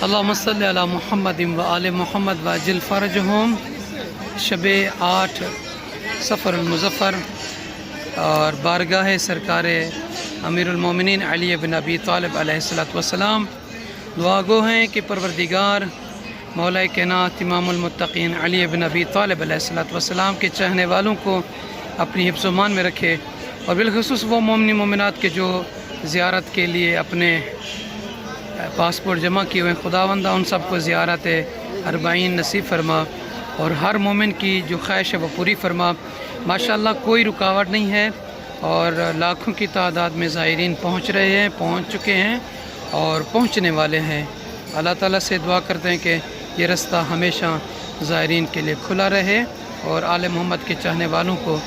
اللہم صلی علی محمد و آل محمد وعجل فرجہم۔ شب 8 سفر المظفر اور بارگاہ سرکار امیر المومنین علی بن ابی طالب علیہ السلام دعا گو ہیں کہ پروردگار مولا کائنات امام المتقین علی بن ابی طالب علیہ السلام کے چاہنے والوں کو اپنی حفظ و امان میں رکھے، اور بالخصوص وہ مومنین مومنات کے جو زیارت کے لیے اپنے پاسپورٹ جمع کیے ہوئے خداوندہ ان سب کو زیارت 40 نصیب فرما، اور ہر مومن کی جو خواہش ہے وہ پوری فرما۔ ماشاءاللہ کوئی رکاوٹ نہیں ہے، اور لاکھوں کی تعداد میں زائرین پہنچ رہے ہیں، پہنچ چکے ہیں اور پہنچنے والے ہیں۔ اللہ تعالیٰ سے دعا کرتے ہیں کہ یہ رستہ ہمیشہ زائرین کے لیے کھلا رہے، اور آل محمد کے چاہنے والوں کو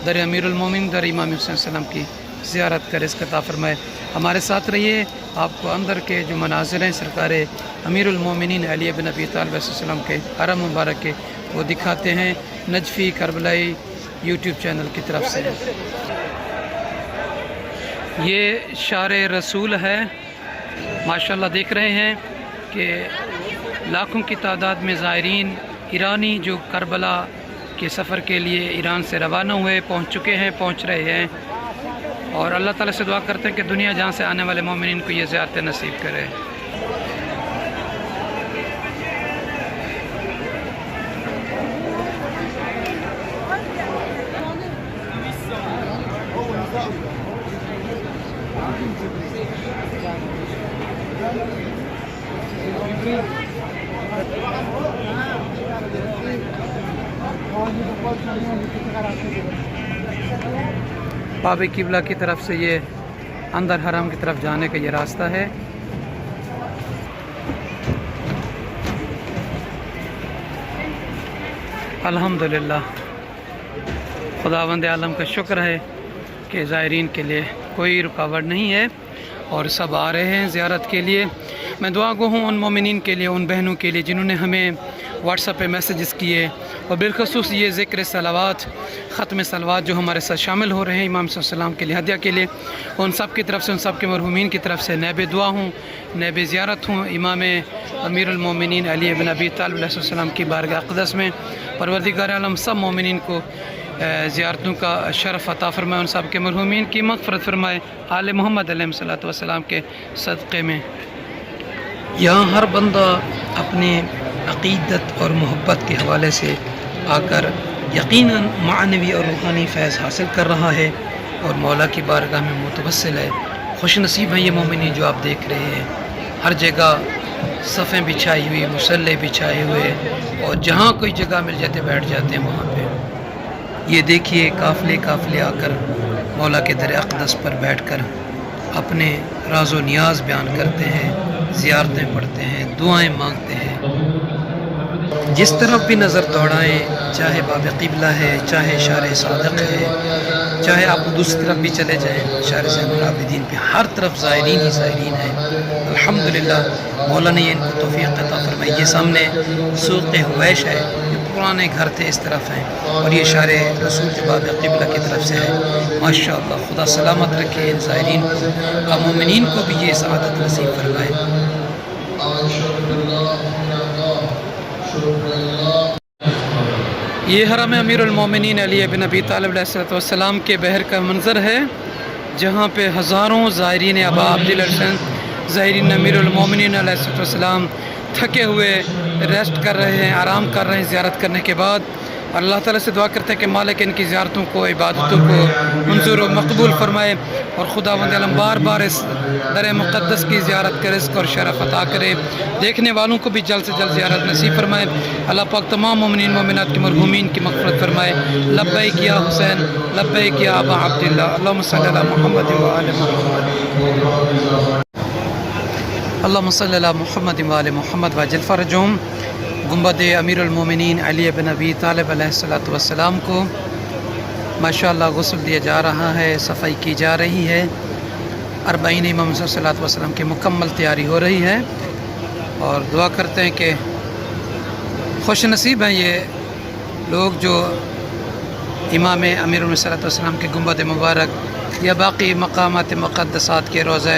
در امیر المومنین در امام حسین السلام کی زیارت کا رزق عطا فرمائے۔ ہمارے ساتھ رہیے، آپ کو اندر کے جو مناظر ہیں سرکار امیر المومنین علی بن ابی طالب علیہ السلام کے حرم مبارک کے وہ دکھاتے ہیں نجفی کربلائی یوٹیوب چینل کی طرف سے۔ یہ شار رسول ہے، ماشاءاللہ دیکھ رہے ہیں کہ لاکھوں کی تعداد میں زائرین ایرانی جو کربلا کے سفر کے لیے ایران سے روانہ ہوئے پہنچ چکے ہیں، پہنچ رہے ہیں، اور اللہ تعالیٰ سے دعا کرتے ہیں کہ دنیا جہاں سے آنے والے مومنین کو یہ زیارت نصیب کرے۔ باب قبلہ کی طرف سے یہ اندر حرم کی طرف جانے کا یہ راستہ ہے۔ الحمدللہ خداوند عالم کا شکر ہے کہ زائرین کے لیے کوئی رکاوٹ نہیں ہے اور سب آ رہے ہیں زیارت کے لیے۔ میں دعا گو ہوں ان مومنین کے لیے، ان بہنوں کے لیے جنہوں نے ہمیں واٹس ایپ پہ میسیجز کیے، اور بالخصوص یہ ذکر صلوات، ختم صلوات جو ہمارے ساتھ شامل ہو رہے ہیں امام صلی اللہ علیہ وسلم کے لیے ہدیہ کے لیے، ان سب کی طرف سے، ان سب کے مرحومین کی طرف سے نیب دعا ہوں، نیب زیارت ہوں امام امیر المومنین علی بن ابی طالب علیہ السلام کی بارگاہ اقدس میں۔ پروردگار عالم سب مومنین کو زیارتوں کا شرف عطا فرمائے، ان سب کے مرحومین کی مغفرت فرمائے، آل محمد علیہ السلام کے صدقے میں۔ یہاں ہر بندہ اپنے عقیدت اور محبت کے حوالے سے آ کر یقیناً معنوی اور روحانی فیض حاصل کر رہا ہے، اور مولا کی بارگاہ میں متوسل ہے۔ خوش نصیب ہیں یہ مومنین جو آپ دیکھ رہے ہیں، ہر جگہ صفیں بچھائی ہوئی، مصلے بچھائے ہوئے، اور جہاں کوئی جگہ مل جاتے بیٹھ جاتے ہیں وہاں پہ۔ یہ دیکھیے قافلے آ کر مولا کے در اقدس پر بیٹھ کر اپنے راز و نیاز بیان کرتے ہیں، زیارتیں پڑھتے ہیں، دعائیں مانگتے ہیں۔ جس طرف بھی نظر دوڑائیں، چاہے باب قبلہ ہے، چاہے شار صادق ہے، چاہے آپ دوسری طرف بھی چلے جائیں شار زین العابدین پہ، ہر طرف زائرین ہی زائرین ہیں۔ الحمدللہ مولا نے ان کو توفیق عطا فرمائی۔ یہ سامنے سوق حویش ہے، یہ پرانے گھر تھے اس طرف ہیں، اور یہ شار رسول جو باب قبلہ کی طرف سے ہے۔ ماشاءاللہ خدا سلامت رکھے ان زائرین کو، اور مومنین کو بھی یہ سعادت نصیب فرمائے۔ یہ حرم امیر المومنین علی بن ابی طالب علیہ السلام کے بحر کا منظر ہے، جہاں پہ ہزاروں زائرین ابا عبداللہ زائرین امیر المومنین علیہ السلام تھکے ہوئے ریسٹ کر رہے ہیں، آرام کر رہے ہیں زیارت کرنے کے بعد۔ اللہ تعالیٰ سے دعا کرتے ہیں کہ مالک ان کی زیارتوں کو، عبادتوں کو منظور و مقبول فرمائے، اور خداوند عالم بار بار اس در مقدس کی زیارت کا رزق اور شرف عطا کرے، دیکھنے والوں کو بھی جلد سے جلد زیارت نصیب فرمائے۔ اللہ پاک تمام مومنین مومنات کے مرحومین کی مغفرت فرمائے۔ لبیک یا حسین، لبیک یا ابا عبداللہ، اللہم صلی علی محمد و آل محمد، اللہم صلی علی محمد و آل محمد وعجل فرجہم۔ گنبد امیر المومنین علی بن ابی طالب علیہ السلام کو ماشاءاللہ غسل دیا جا رہا ہے، صفائی کی جا رہی ہے، 40 امام صلی اللہ علیہ وسلم کی مکمل تیاری ہو رہی ہے، اور دعا کرتے ہیں کہ خوش نصیب ہیں یہ لوگ جو امام امیر صلی اللہ علیہ وسلم کے گنبد مبارک یا باقی مقامات مقدسات کے روضہ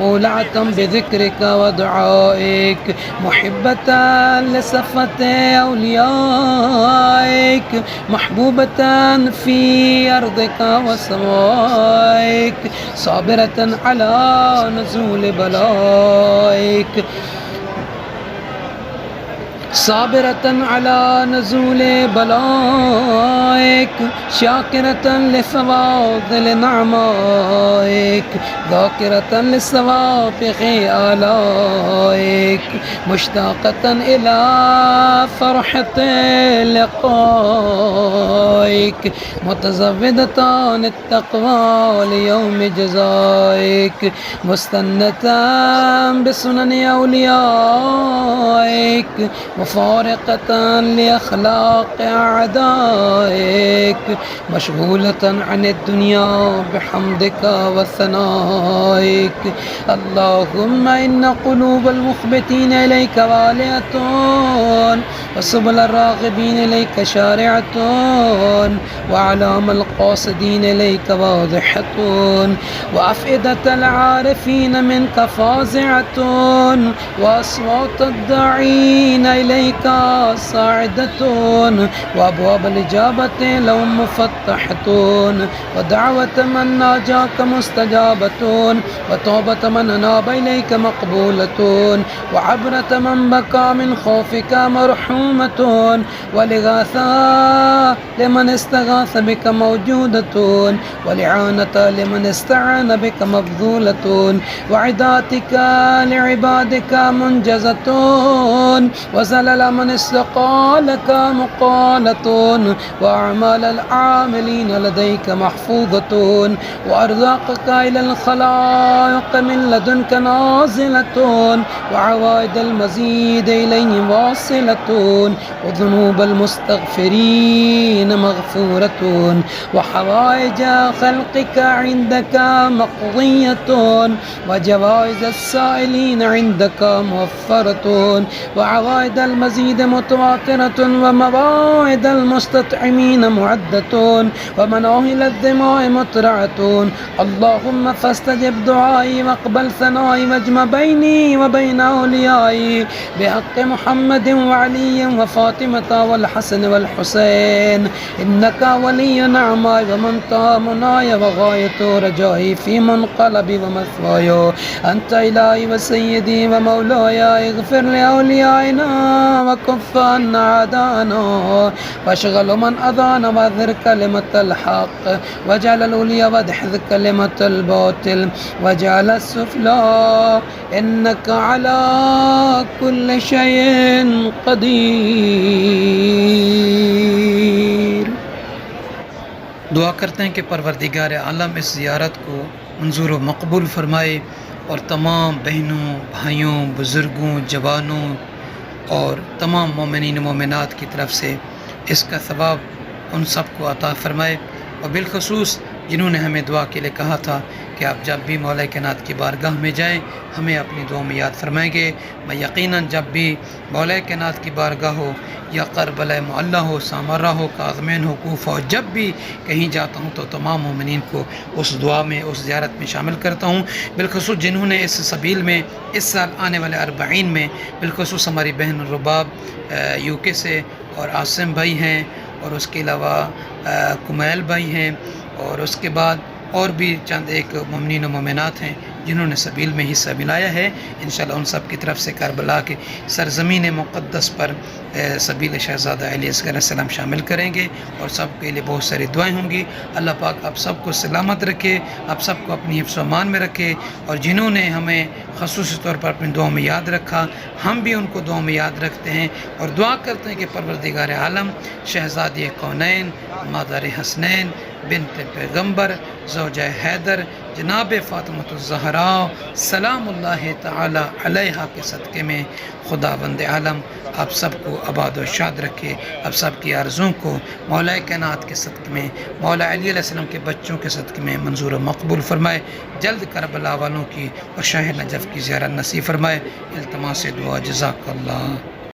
مولعة بذكرك ودعائك محبة لصفة أوليائك محبوبة في أرضك وسمائك صابرة على نزول بلائك صابرة على نزول بلائك شاكرة لفواضل نعمائك ذاكرة للسوابق آلائك مشتاقة إلى فرحة لقائك متزودة التقوى ليوم جزائك مستنة بسنن أوليائك مفارقة لأخلاق أعدائك مشغولة عن الدنيا بحمدك وثنائك اللهم إن قلوب المخبتين إليك والية وسبل الراغبين إليك شارعة وأعلام القاصدين إليك واضحة وأفئدة العارفين منك فازعة وأصوات الداعين إليك صاعدة وأبواب الإجابة لهم مفتحة ودعوة من ناجاك مستجابة وتوبة من أناب إليك مقبولة وعبرة من بكى من خوفك مرحومة ولغاثة لمن استغاث بك موجودة ولعانة لمن استعان بك مبذولة وعداتك لعبادك منجزة وزلل من استقالك مقالة وأعمال العاملين لديك محفوظة وأرزاقك إلى الخلائق من لدنك نازلة وعوائد المزيد إليه واصلة وذنوب المستغفرين مغفورة وحوائج خلقك عندك مقضية وجوائز السائلين عندك موفرة وعوائد المزيد متواترة ومواعد المستطعمين معدة ومناهل الدماء مترعة اللهم فاستجب دعائي واقبل ثنائي واجمع بيني وبين أوليائي بحق محمد وعلي وفاطمة والحسن والحسين إنك ولي نعماي ومنتهى مناي وغاية رجائي في منقلبي ومثواي أنت إلهي وسيدي ومولاي اغفر لأوليائنا وكف عنا أعداءنا واشغل من أذانا واذر كلمة الحق واجعل العليا وادحذ كلمة الباطل واجعل السفلى إنك على كل شيء قدیر۔ دعا کرتے ہیں کہ پروردگار عالم اس زیارت کو منظور و مقبول فرمائے اور تمام بہنوں، بھائیوں، بزرگوں، جوانوں اور تمام مومنین و مومنات کی طرف سے اس کا ثواب ان سب کو عطا فرمائے، اور بالخصوص جنہوں نے ہمیں دعا کے لیے کہا تھا کہ آپ جب بھی مولا کائنات کی بارگاہ میں جائیں ہمیں اپنی دعا میں یاد فرمائیں گے۔ میں یقیناً جب بھی مولا کائنات کی بارگاہ ہو یا کربلا معلی ہو، سامرہ ہو، کاظمین ہو، کوفہ ہو، جب بھی کہیں جاتا ہوں تو تمام مومنین کو اس دعا میں، اس زیارت میں شامل کرتا ہوں، بالخصوص جنہوں نے اس سبیل میں اس سال آنے والے 40 میں، بالخصوص ہماری بہن رباب UK سے اور عاصم بھائی ہیں، اور اس کے علاوہ کمیل بھائی ہیں، اور اس کے بعد اور بھی چند ایک مومنین و مومنات ہیں جنہوں نے سبیل میں حصہ ملایا ہے۔ انشاءاللہ ان سب کی طرف سے کربلا کے سرزمین مقدس پر سبیل شہزادہ علی اصغر علیہ السلام شامل کریں گے، اور سب کے لیے بہت ساری دعائیں ہوں گی۔ اللہ پاک آپ سب کو سلامت رکھے، آپ سب کو اپنی حفظ و امان میں رکھے، اور جنہوں نے ہمیں خصوصی طور پر اپنی دعاؤں میں یاد رکھا ہم بھی ان کو دعاؤں میں یاد رکھتے ہیں، اور دعا کرتے ہیں کہ پروردگار عالم شہزادی کونین، مادر حسنین، بنت پیغمبر، زوجہ حیدر، جناب فاطمۃ الزہراء سلام اللہ تعالی علیہا کے صدقے میں خداوند عالم آپ سب کو آباد و شاد رکھے، آپ سب کی آرزوں کو مولا کائنات کے صدقے میں، مولا علی علیہ السلام کے بچوں کے صدقے میں منظور و مقبول فرمائے، جلد کربلا والوں کی اور شاہ نجف کی زیارت نصیب فرمائے۔ التماس دعا، جزاک اللہ۔